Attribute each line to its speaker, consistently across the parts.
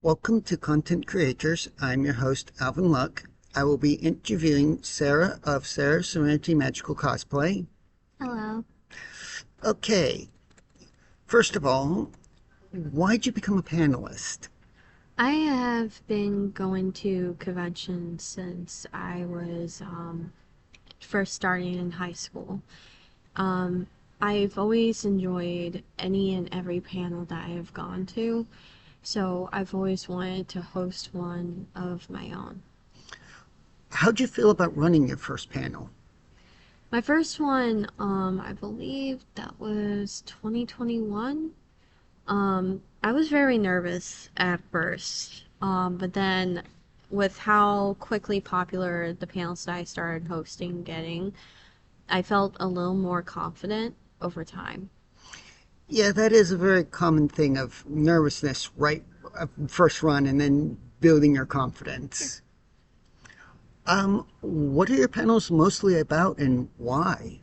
Speaker 1: Welcome to Content Creators. I'm your host, Alvin Luck. I will be interviewing Sarah of Sarah Serenity Magical Cosplay.
Speaker 2: Hello.
Speaker 1: Okay, first of all, why'd you become a panelist?
Speaker 2: I have been going to conventions since I was first starting in high school. Um, I've always enjoyed any and every panel that I have gone to, so I've always wanted to host one of my own.
Speaker 1: How'd you feel about running your first panel?
Speaker 2: My first one, I believe that was 2021. I was very nervous at first, but then with how quickly popular the panels that I started hosting getting, I felt a little more confident over time.
Speaker 1: Yeah, that is a very common thing of nervousness, right? First run and then building your confidence. What are your panels mostly about and why?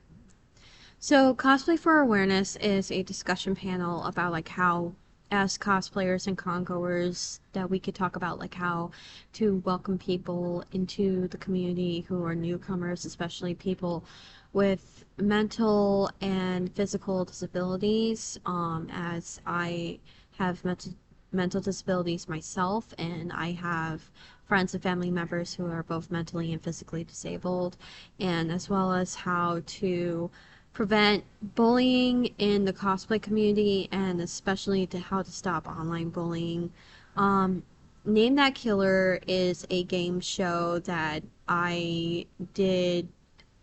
Speaker 2: So, Cosplay for Awareness is a discussion panel about like how as cosplayers and congoers that we could talk about like how to welcome people into the community who are newcomers, especially people with mental and physical disabilities, as I have mental disabilities myself, and I have friends and family members who are both mentally and physically disabled, and as well as how to prevent bullying in the cosplay community and especially to how to stop online bullying. Um, Name That Killer is a game show that I did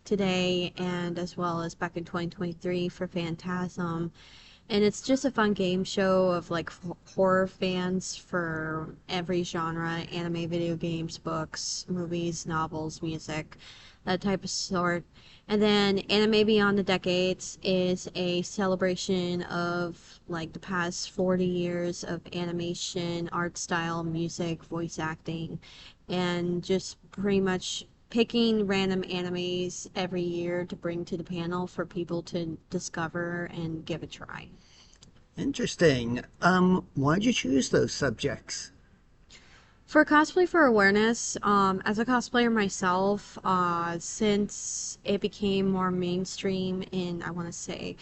Speaker 2: today and as well as back in 2023 for Phantasm. And it's just a fun game show of like horror fans for every genre: anime, video games, books, movies, novels, music, that type of sort. And then Anime Beyond the Decades is a celebration of like the past 40 years of animation, art style, music, voice acting, and just pretty much picking random animes every year to bring to the panel for people to discover and give a try.
Speaker 1: Interesting. Why'd you choose those subjects?
Speaker 2: For Cosplay for Awareness, as a cosplayer myself, since it became more mainstream in, I want to say,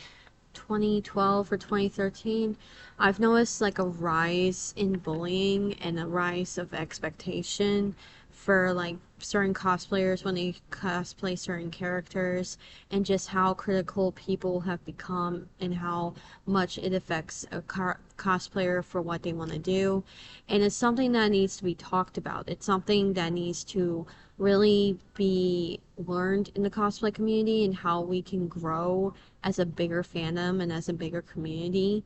Speaker 2: 2012 or 2013, I've noticed like a rise in bullying and a rise of expectation for like certain cosplayers when they cosplay certain characters, and just how critical people have become and how much it affects a cosplayer for what they want to do. And it's something that needs to be talked about. It's something that needs to really be learned in the cosplay community and how we can grow as a bigger fandom and as a bigger community.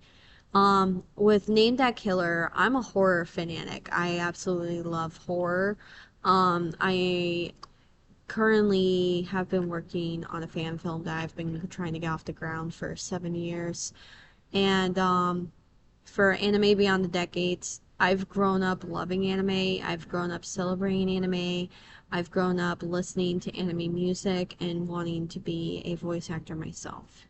Speaker 2: With Name That Killer, I'm a horror fanatic. I absolutely love horror. I currently have been working on a fan film that I've been trying to get off the ground for 7 years. And for Anime Beyond the Decades, I've grown up loving anime. I've grown up celebrating anime. I've grown up listening to anime music and wanting to be a voice actor myself.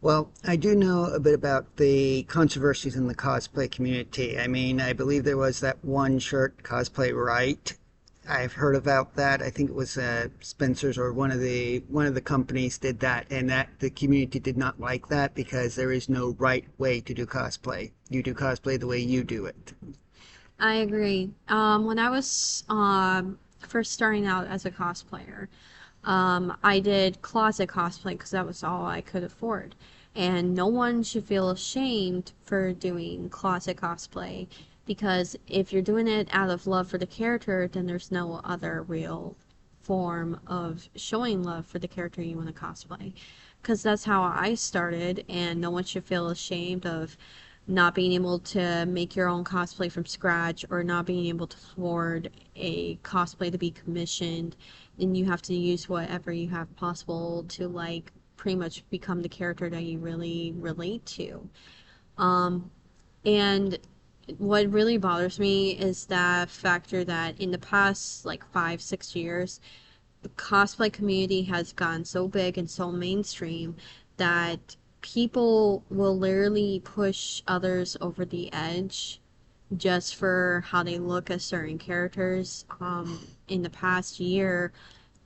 Speaker 1: Well, I do know a bit about the controversies in the cosplay community. I mean, I believe there was that one shirt cosplay right. I've heard about that. I think it was Spencer's or one of the companies did that, and that the community did not like that because there is no right way to do cosplay. You do cosplay the way you do it.
Speaker 2: I agree. When I was first starting out as a cosplayer, I did closet cosplay because that was all I could afford. And no one should feel ashamed for doing closet cosplay, because if you're doing it out of love for the character, then there's no other real form of showing love for the character you want to cosplay. Because that's how I started, and no one should feel ashamed of not being able to make your own cosplay from scratch or not being able to afford a cosplay to be commissioned, and you have to use whatever you have possible to like pretty much become the character that you really relate to. Um, and what really bothers me is that factor that in the past like 5, 6 years, the cosplay community has gotten so big and so mainstream that people will literally push others over the edge just for how they look as certain characters. In the past year,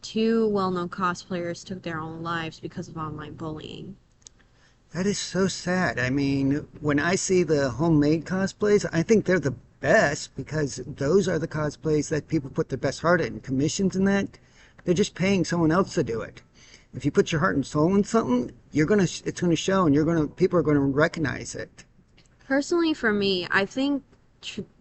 Speaker 2: two well-known cosplayers took their own lives because of online bullying.
Speaker 1: That is so sad. I mean, when I see the homemade cosplays, I think they're the best because those are the cosplays that people put their best heart in. Commissions and that, they're just paying someone else to do it. If you put your heart and soul in something, it's gonna show, and people are gonna recognize it.
Speaker 2: Personally, for me, I think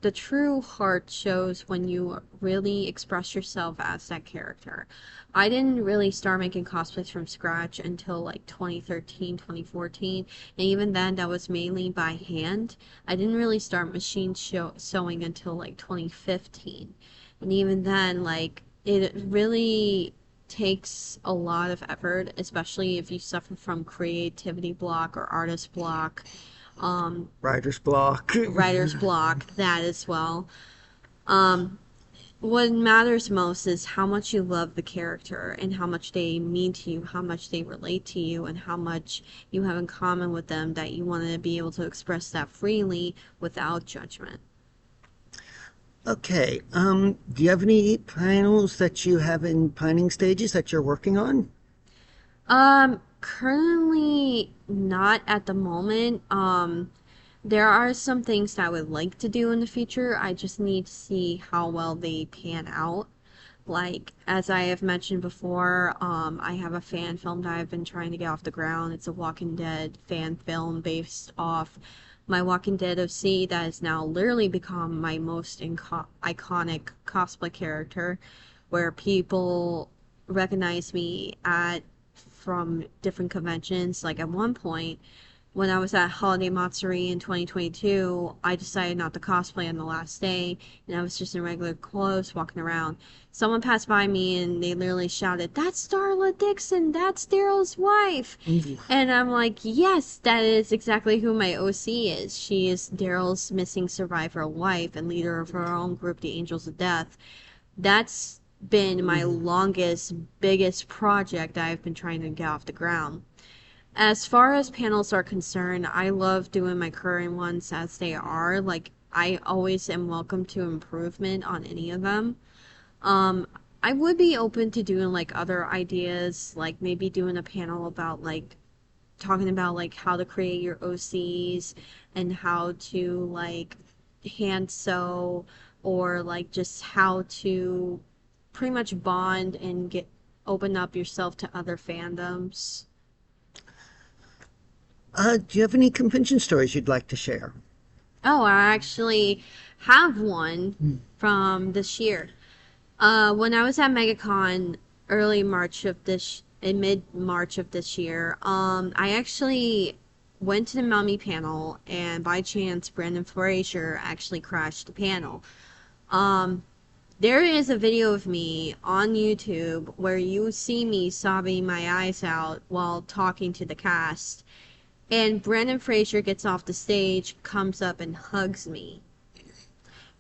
Speaker 2: the true heart shows when you really express yourself as that character. I didn't really start making cosplays from scratch until like 2013, 2014, and even then that was mainly by hand. I didn't really start sewing until like 2015. And even then, like, it really takes a lot of effort, especially if you suffer from creativity block or artist block,
Speaker 1: Writer's block.
Speaker 2: writer's block, that as well. Um, what matters most is how much you love the character and how much they mean to you, how much they relate to you, and how much you have in common with them that you want to be able to express that freely without judgment.
Speaker 1: Okay. Do you have any panels that you have in planning stages that you're working on?
Speaker 2: Currently not at the moment. There are some things that I would like to do in the future. I just need to see how well they pan out. Like, as I have mentioned before, I have a fan film that I've been trying to get off the ground. It's a Walking Dead fan film based off my Walking Dead OC that has now literally become my most iconic cosplay character, where people recognize me at from different conventions. Like at one point, when I was at Holiday Matsuri in 2022, I decided not to cosplay on the last day, and I was just in regular clothes walking around. Someone passed by me and they literally shouted, "That's Starla Dixon! That's Daryl's wife!" And I'm like, yes, that is exactly who my OC is. She is Daryl's missing survivor wife and leader of her own group, the Angels of Death. That's been my longest, biggest project I've been trying to get off the ground. As far as panels are concerned, I love doing my current ones as they are. Like, I always am welcome to improvement on any of them. Um, I would be open to doing like other ideas, like maybe doing a panel about like talking about like how to create your OCs and how to like hand sew, or like just how to pretty much bond and get open up yourself to other fandoms.
Speaker 1: Do you have any convention stories you'd like to share?
Speaker 2: Oh, I actually have one from this year. When I was at MegaCon in mid March of this year, I actually went to the Mummy panel, and by chance, Brandon Fraser actually crashed the panel. Um, there is a video of me on YouTube where you see me sobbing my eyes out while talking to the cast, and Brandon Fraser gets off the stage, comes up and hugs me.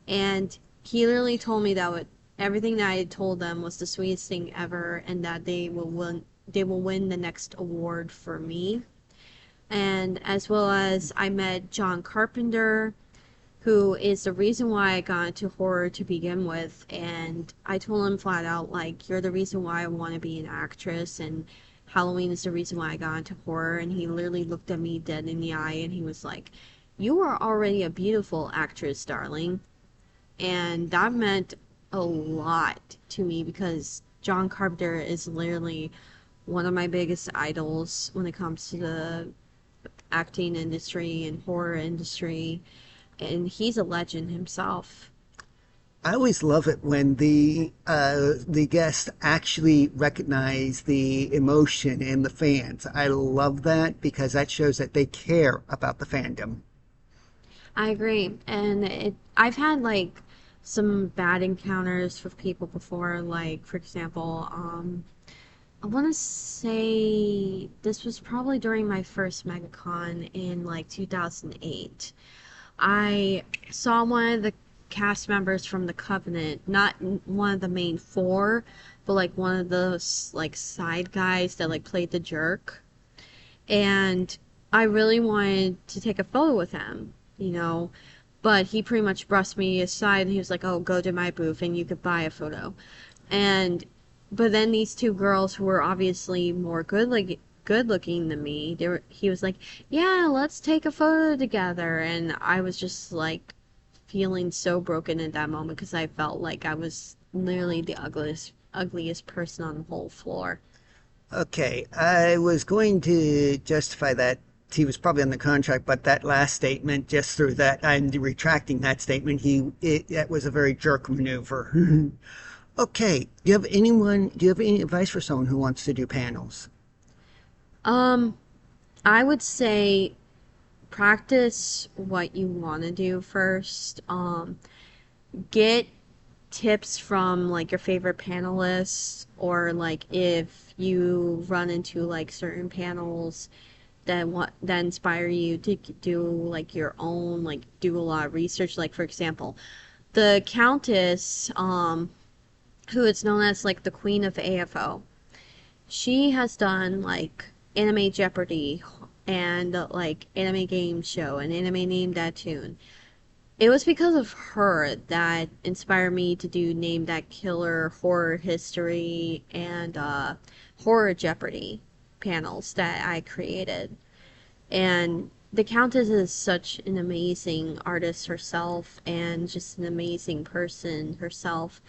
Speaker 2: And he literally told me that everything that I had told them was the sweetest thing ever, and that they will win the next award for me. And as well as I met John Carpenter, who is the reason why I got into horror to begin with. And I told him flat out, like, you're the reason why I want to be an actress, and Halloween is the reason why I got into horror. And he literally looked at me dead in the eye and he was like, "You are already a beautiful actress, darling." And that meant a lot to me because John Carpenter is literally one of my biggest idols when it comes to the acting industry and horror industry, and he's a legend himself.
Speaker 1: I always love it when the guests actually recognize the emotion in the fans. I love that because that shows that they care about the fandom.
Speaker 2: I agree, and I've had like some bad encounters with people before. Like, for example, I want to say this was probably during my first MegaCon in like 2008. I saw one of the cast members from the Covenant, not one of the main four, but like one of those like side guys that like played the jerk. And I really wanted to take a photo with him, you know. but he pretty much brushed me aside and he was like, "Oh, go to my booth and you could buy a photo." And but then these two girls who were obviously more good looking than me, he was like, "Yeah, let's take a photo together." And I was just like feeling so broken in that moment because I felt like I was literally the ugliest person on the whole floor.
Speaker 1: Okay, I was going to justify that he was probably on the contract, but that last statement, just through that, I'm retracting that statement. That was a very jerk maneuver. Okay, do you have any advice for someone who wants to do panels?
Speaker 2: Um, I would say practice what you want to do first. Get tips from like your favorite panelists, or like if you run into like certain panels that inspire you to do like your own, like do a lot of research. Like for example, the Countess, who is known as like the Queen of AFO, she has done like Anime Jeopardy and like Anime Game Show and Anime Name That Tune. It was because of her that inspired me to do Name That Killer, Horror History, and Horror Jeopardy panels that I created. And the Countess is such an amazing artist herself and just an amazing person herself.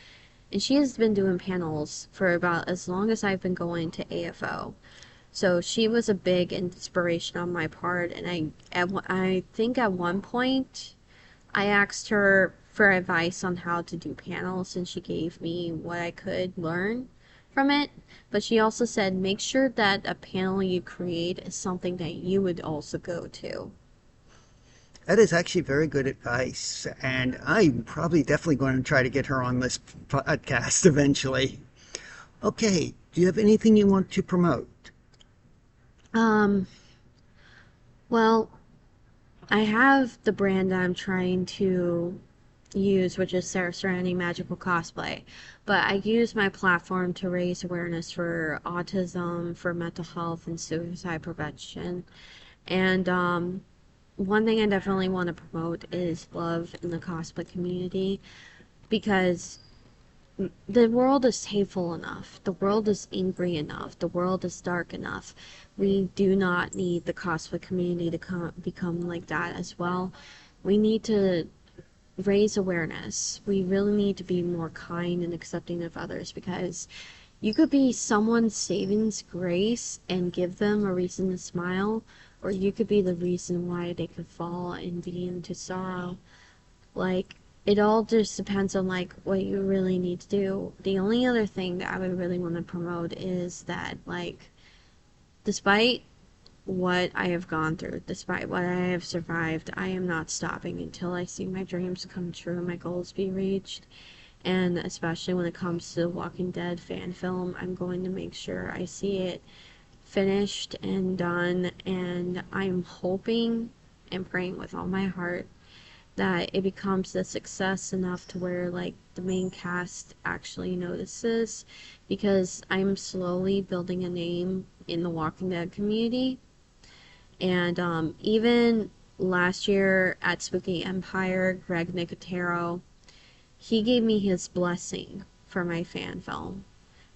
Speaker 2: And she has been doing panels for about as long as I've been going to AFO. So she was a big inspiration on my part. And I think at one point I asked her for advice on how to do panels, and she gave me what I could learn from it. But she also said, make sure that a panel you create is something that you would also go to.
Speaker 1: That is actually very good advice, and I'm probably definitely going to try to get her on this podcast eventually. Okay, do you have anything you want to promote?
Speaker 2: Um, well, I have the brand that I'm trying to use, which is Serenity Magical Cosplay. But I use my platform to raise awareness for autism, for mental health, and suicide prevention. And one thing I definitely want to promote is love in the cosplay community, because the world is hateful enough. The world is angry enough. The world is dark enough. We do not need the cosplay community to become like that as well. We need to raise awareness. We really need to be more kind and accepting of others, because you could be someone's saving grace and give them a reason to smile, or you could be the reason why they could fall and be into sorrow. Like, it all just depends on like what you really need to do. The only other thing that I would really want to promote is that, like, despite what I have gone through, despite what I have survived, I am not stopping until I see my dreams come true and my goals be reached. And especially when it comes to the Walking Dead fan film, I'm going to make sure I see it finished and done. And I'm hoping and praying with all my heart that it becomes a success enough to where like the main cast actually notices, because I'm slowly building a name in the Walking Dead community. And even last year at Spooky Empire, Greg Nicotero, he gave me his blessing for my fan film,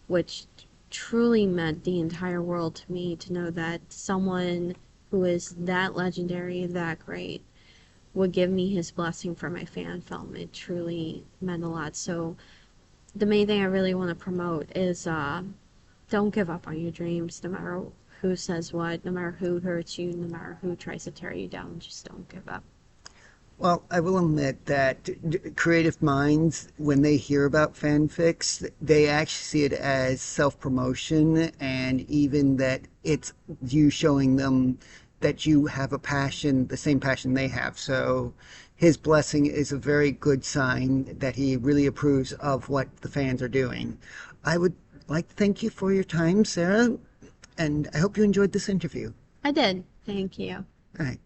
Speaker 2: which truly meant the entire world to me, to know that someone who is that legendary, that great, would give me his blessing for my fan film. It truly meant a lot. So the main thing I really want to promote is don't give up on your dreams, no matter who says what, no matter who hurts you, no matter who tries to tear you down. Just don't give up.
Speaker 1: Well, I will admit that creative minds, when they hear about fanfics, they actually see it as self promotion, and even that it's you showing them that you have a passion, the same passion they have. So his blessing is a very good sign that he really approves of what the fans are doing. I would like to thank you for your time, Sarah, and I hope you enjoyed this interview.
Speaker 2: I did. Thank you.
Speaker 1: All right.